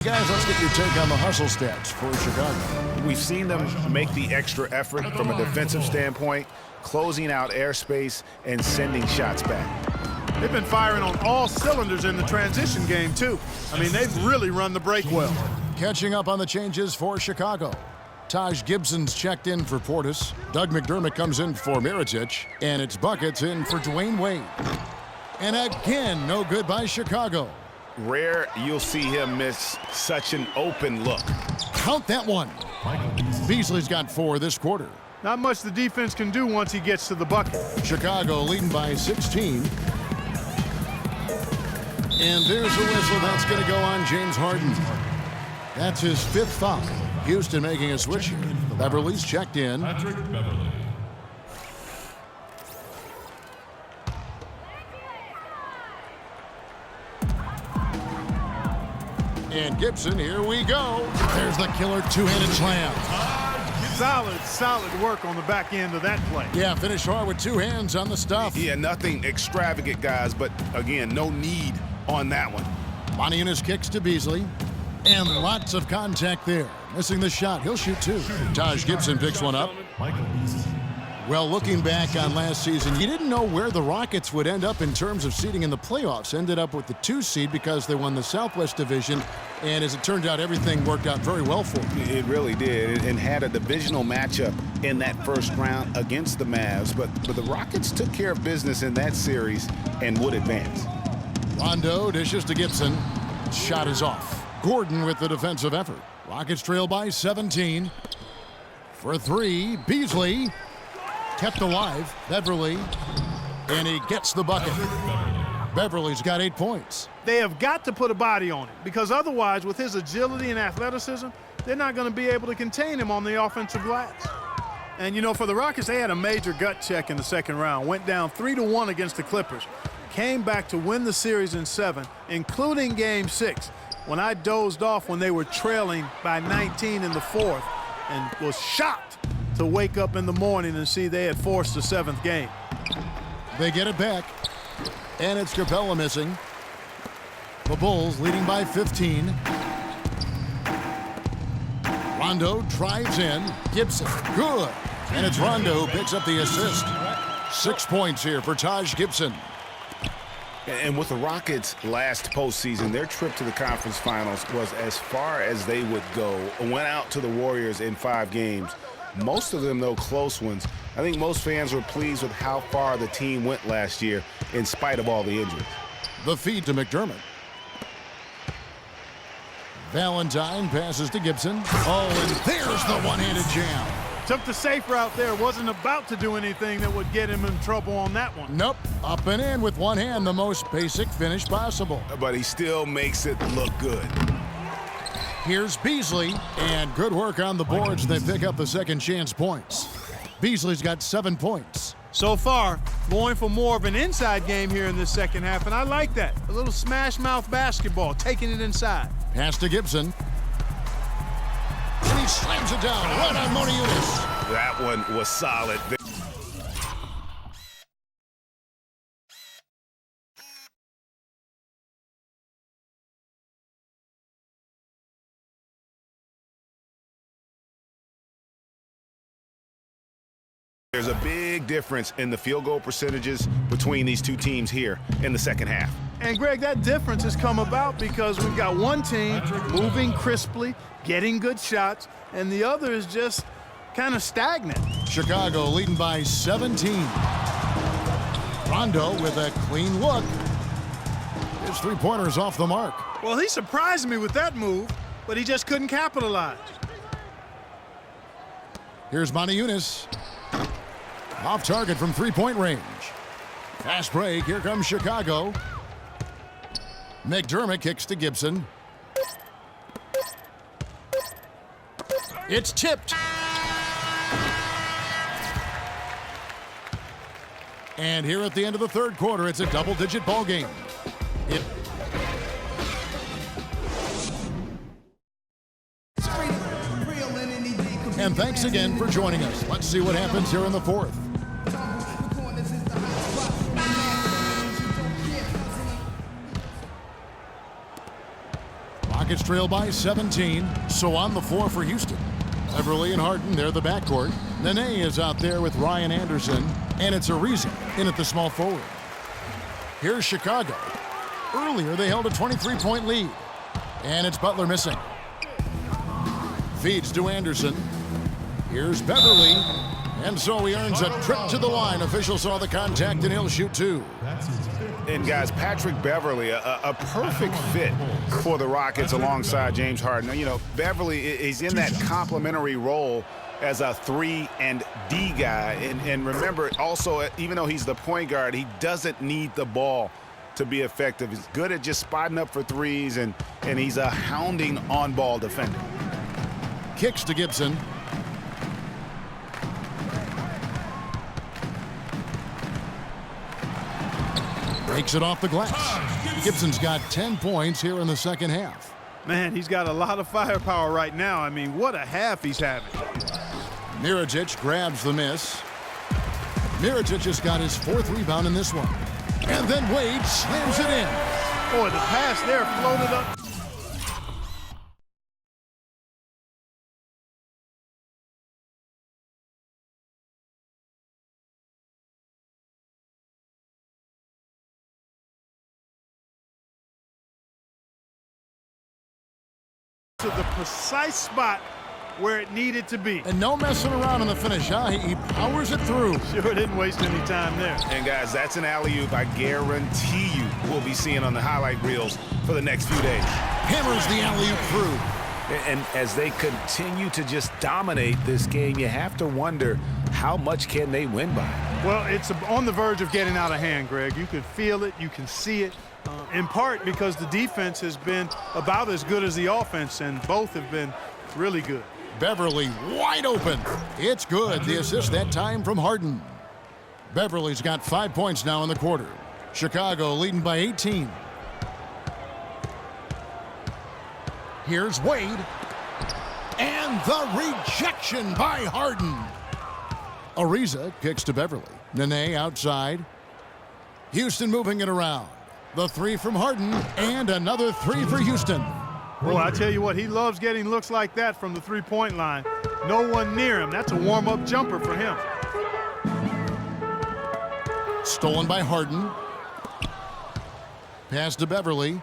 Guys, let's get your take on the hustle stats for Chicago. We've seen them make the extra effort from a defensive standpoint, closing out airspace and sending shots back. They've been firing on all cylinders in the transition game, too. I mean, they've really run the break well. Catching up on the changes for Chicago. Taj Gibson's checked in for Portis. Doug McDermott comes in for Mirotic. And it's Buckets in for Dwayne Wade. And again, no good by Chicago. Rare you'll see him miss such an open look. Count that one. Beasley's got 4 this quarter. Not much the defense can do once he gets to the bucket. Chicago leading by 16. And there's a whistle that's going to go on James Harden. That's his 5th foul. Houston making a switch here. Beverly's checked in. Patrick Beverly. And Gibson, here we go. There's the killer two-handed slam. Solid work on the back end of that play. Yeah, finish hard with 2 hands on the stuff. Yeah, nothing extravagant, guys, but again, no need on that one. Moniunas kicks to Beasley. And lots of contact there. Missing the shot. He'll shoot 2. Taj Gibson picks one up. Michael Beasley. Well, looking back on last season, you didn't know where the Rockets would end up in terms of seeding in the playoffs. Ended up with the 2 seed because they won the Southwest Division. And as it turned out, everything worked out very well for them. It really did, and had a divisional matchup in that first round against the Mavs. But the Rockets took care of business in that series and would advance. Rondo dishes to Gibson. Shot is off. Gordon with the defensive effort. Rockets trail by 17. For 3, Beasley. Kept alive. Beverly. And he gets the bucket. Beverly's got 8 points. They have got to put a body on him because otherwise, with his agility and athleticism, they're not going to be able to contain him on the offensive glass. And, you know, for the Rockets, they had a major gut check in the second round. Went down 3-1 against the Clippers. Came back to win the series in 7, including Game 6, when I dozed off when they were trailing by 19 in the 4th and was shocked to wake up in the morning and see they had forced the 7th game. They get it back. And it's Capella missing. The Bulls leading by 15. Rondo drives in. Gibson, good. And it's Rondo who picks up the assist. 6 points here for Taj Gibson. And with the Rockets last postseason, their trip to the conference finals was as far as they would go. Went out to the Warriors in 5 games. Most of them, though, close ones. I think most fans were pleased with how far the team went last year in spite of all the injuries. The feed to McDermott. Valentine passes to Gibson. Oh, and there's the one-handed jam. Took the safe route there. Wasn't about to do anything that would get him in trouble on that one. Nope. Up and in with one hand, the most basic finish possible. But he still makes it look good. Here's Beasley, and good work on the boards. They pick up the second chance points. Beasley's got 7 points. So far, going for more of an inside game here in this second half, and I like that. A little smash mouth basketball, taking it inside. Pass to Gibson. And he slams it down right on Moniunas. That one was solid. There's a big difference in the field goal percentages between these two teams here in the second half. And, Greg, that difference has come about because we've got one team moving crisply, getting good shots, and the other is just kind of stagnant. Chicago leading by 17. Rondo with a clean look. His 3-pointer's off the mark. Well, he surprised me with that move, but he just couldn't capitalize. Here's Moniunas. Off target from 3-point range. Fast break. Here comes Chicago. McDermott kicks to Gibson. It's tipped. And here at the end of the third quarter, it's a double-digit ball game. And thanks again for joining us. Let's see what happens here in the fourth. Rockets trail by 17. So on the floor for Houston. Beverly and Harden, they're the backcourt. Nene is out there with Ryan Anderson. And it's Ariza in at the small forward. Here's Chicago. Earlier, they held a 23-point lead. And it's Butler missing. Feeds to Anderson. Here's Beverly. And so he earns a trip to the line. Officials saw the contact, and he'll shoot two. And, guys, Patrick Beverly, a perfect fit for the Rockets alongside James Harden. You know, Beverly is in that complementary role as a 3 and D guy. And remember, also, even though he's the point guard, he doesn't need the ball to be effective. He's good at just spotting up for threes, and he's a hounding on-ball defender. Kicks to Gibson. Breaks it off the glass. Gibson's got 10 points here in the second half. Man, he's got a lot of firepower right now. I mean, what a half he's having. Mirotic grabs the miss. Mirotic just got his 4th rebound in this one. And then Wade slams it in. Boy, the pass there floated up. To the precise spot where it needed to be. And no messing around in the finish, huh? He powers it through. Sure didn't waste any time there. And, guys, that's an alley-oop I guarantee you we'll be seeing on the highlight reels for the next few days. Hammers the alley-oop through. And as they continue to just dominate this game, you have to wonder how much can they win by. Well, it's on the verge of getting out of hand, Greg. You can feel it. You can see it. In part because the defense has been about as good as the offense, and both have been really good. Beverly wide open. It's good. The assist that time from Harden. Beverly's got 5 points now in the quarter. Chicago leading by 18. Here's Wade. And the rejection by Harden. Ariza kicks to Beverly. Nene outside. Houston moving it around. The 3 from Harden, and another 3 for Houston. Well, I tell you what, he loves getting looks like that from the three-point line. No one near him. That's a warm-up jumper for him. Stolen by Harden. Pass to Beverly.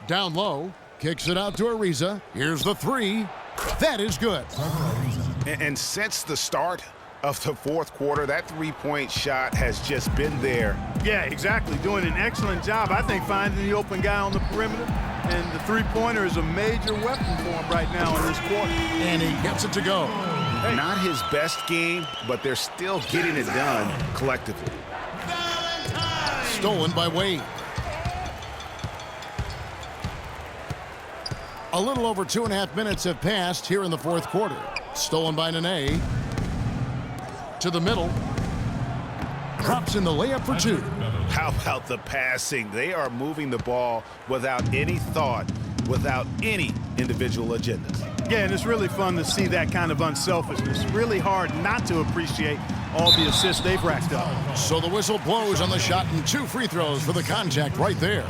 Down low. Kicks it out to Ariza. Here's the 3. That is good. And since the start of the fourth quarter, that three-point shot has just been there. Yeah, exactly. Doing an excellent job, I think, finding the open guy on the perimeter. And the three-pointer is a major weapon for him right now in this quarter. And he gets it to go. Not his best game, but they're still getting it done collectively. Stolen by Wade. A little over 2.5 minutes have passed here in the fourth quarter. Stolen by Nene. To the middle. Drops in the layup for 2. How about the passing? They are moving the ball without any thought, without any individual agendas. Yeah, and it's really fun to see that kind of unselfishness. Really hard not to appreciate all the assists they've racked up. So the whistle blows on the shot and 2 free throws for the contact right there.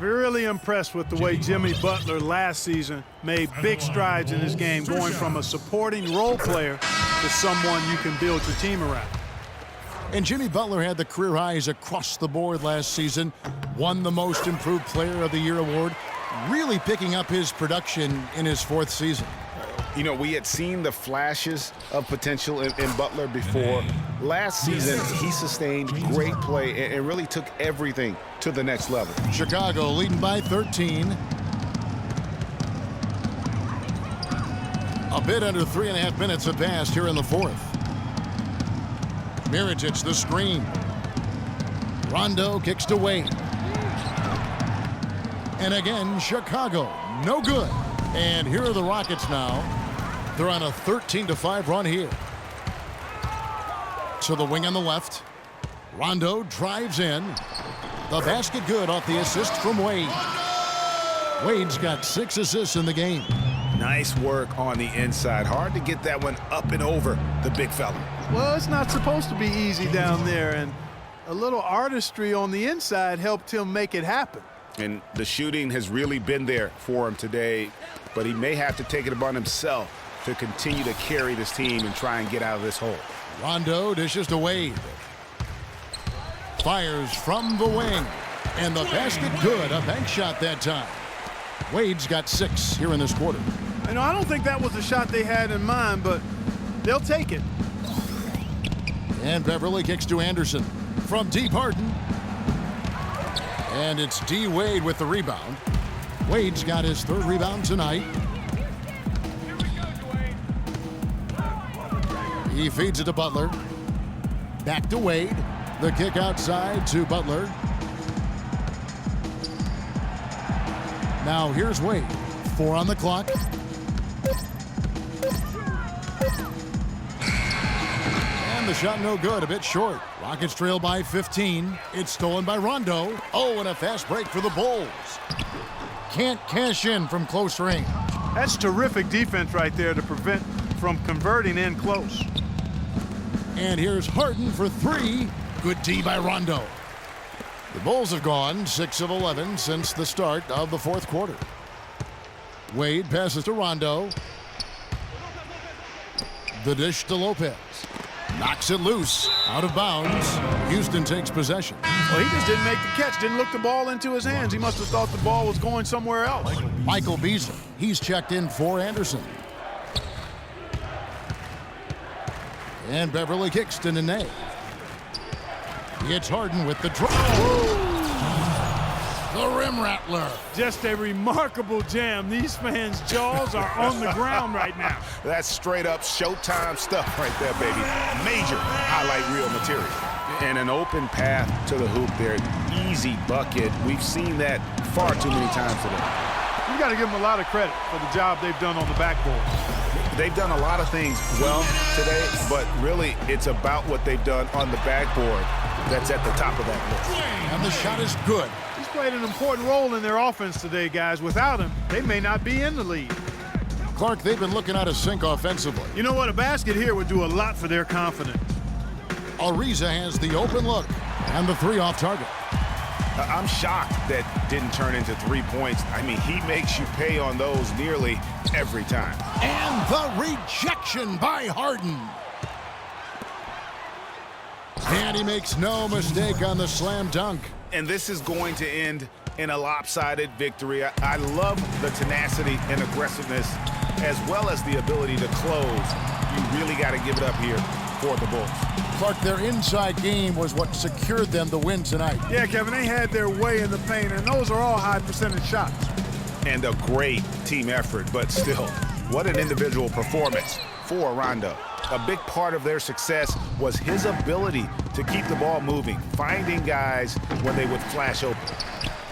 Really impressed with the way Jimmy Butler last season made big strides in his game, going from a supporting role player to someone you can build your team around. And Jimmy Butler had the career highs across the board last season, won the Most Improved Player of the Year award, really picking up his production in his 4th season. You know, we had seen the flashes of potential in Butler before. Last season, he sustained great play and really took everything to the next level. Chicago leading by 13. A bit under 3.5 minutes have passed here in the 4th. Mirotic the screen. Rondo kicks to Wade. And again, Chicago, no good. And here are the Rockets now. They're on a 13-5 run here. To the wing on the left. Rondo drives in. The basket good off the assist from Wade. Wade's got 6 assists in the game. Nice work on the inside. Hard to get that one up and over the big fella. Well, it's not supposed to be easy down there, and a little artistry on the inside helped him make it happen. And the shooting has really been there for him today, but he may have to take it upon himself to continue to carry this team and try and get out of this hole. Rondo dishes to Wade. Fires from the wing. And the basket good. A bank shot that time. Wade's got 6 here in this quarter. You know, I don't think that was the shot they had in mind, but they'll take it. And Beverly kicks to Anderson. From deep, Harden. And it's D. Wade with the rebound. Wade's got his 3rd rebound tonight. He feeds it to Butler. Back to Wade. The kick outside to Butler. Now here's Wade. 4 on the clock. And the shot no good, a bit short. Rockets trail by 15. It's stolen by Rondo. Oh, and a fast break for the Bulls. Can't cash in from close range. That's terrific defense right there to prevent from converting in close. And here's Harden for 3. Good D by Rondo. The Bulls have gone 6 of 11 since the start of the 4th quarter. Wade passes to Rondo. The dish to Lopez. Knocks it loose. Out of bounds. Houston takes possession. Well, he just didn't make the catch, didn't look the ball into his hands. He must have thought the ball was going somewhere else. Michael Beasley. He's checked in for Anderson. And Beverly kicks to Nene. It's Harden with the draw. The rim rattler. Just a remarkable jam. These fans' jaws are on the ground right now. That's straight up Showtime stuff right there, baby. Major highlight reel material. And an open path to the hoop there. Easy bucket. We've seen that far too many times today. You got to give them a lot of credit for the job they've done on the backboard. They've done a lot of things well today, but really it's about what they've done on the backboard that's at the top of that list. And the shot is good. He's played an important role in their offense today, guys. Without him, they may not be in the lead. Clark, they've been looking out of sync offensively. You know what? A basket here would do a lot for their confidence. Ariza has the open look and the 3 off target. I'm shocked that didn't turn into 3 points. I mean, he makes you pay on those nearly every time. And the rejection by Harden. And he makes no mistake on the slam dunk. And this is going to end in a lopsided victory. I love the tenacity and aggressiveness as well as the ability to close. You really got to give it up here for the Bulls. Clark, their inside game was what secured them the win tonight. Yeah, Kevin, they had their way in the paint, and those are all high percentage shots. And a great team effort, but still, what an individual performance for Rondo. A big part of their success was his ability to keep the ball moving, finding guys when they would flash open.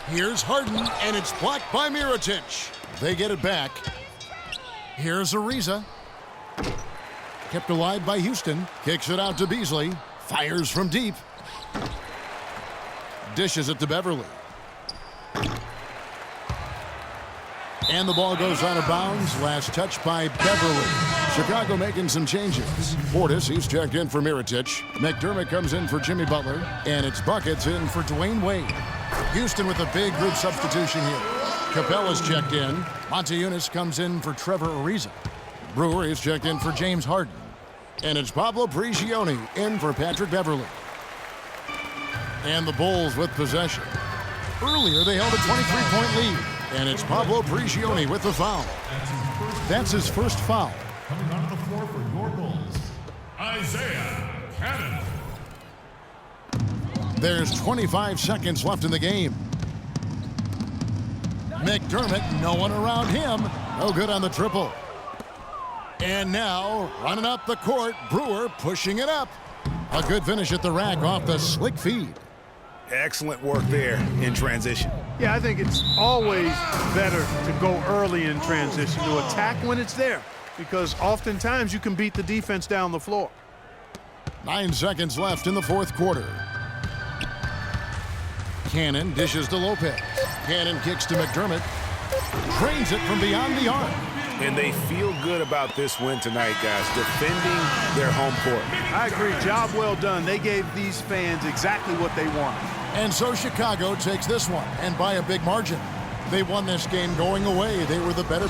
Here's Harden, and it's blocked by Mirotic. They get it back. Here's Ariza. Kept alive by Houston. Kicks it out to Beasley. Fires from deep. Dishes it to Beverly. And the ball goes out of bounds. Last touch by Beverly. Chicago making some changes. Portis, he's checked in for Mirotic. McDermott comes in for Jimmy Butler. And it's Buckets in for Dwayne Wade. Houston with a big group substitution here. Capella's checked in. Montejunas comes in for Trevor Ariza. Brewer is checked in for James Harden. And it's Pablo Prigioni in for Patrick Beverly. And the Bulls with possession. Earlier, they held a 23-point lead. And it's Pablo Prigioni with the foul. That's his first foul. Coming onto the floor for your Bulls, Isaiah Cannon. There's 25 seconds left in the game. McDermott, no one around him. No good on the triple. And now, running up the court, Brewer pushing it up. A good finish at the rack off the slick feed. Excellent work there in transition. Yeah, I think it's always better to go early in transition, to attack when it's there, because oftentimes you can beat the defense down the floor. 9 seconds left in the 4th quarter. Cannon dishes to Lopez. Cannon kicks to McDermott. Drains it from beyond the arc. And they feel good about this win tonight, guys, defending their home court. I agree. Job well done. They gave these fans exactly what they wanted. And so Chicago takes this one, and by a big margin. They won this game going away. They were the better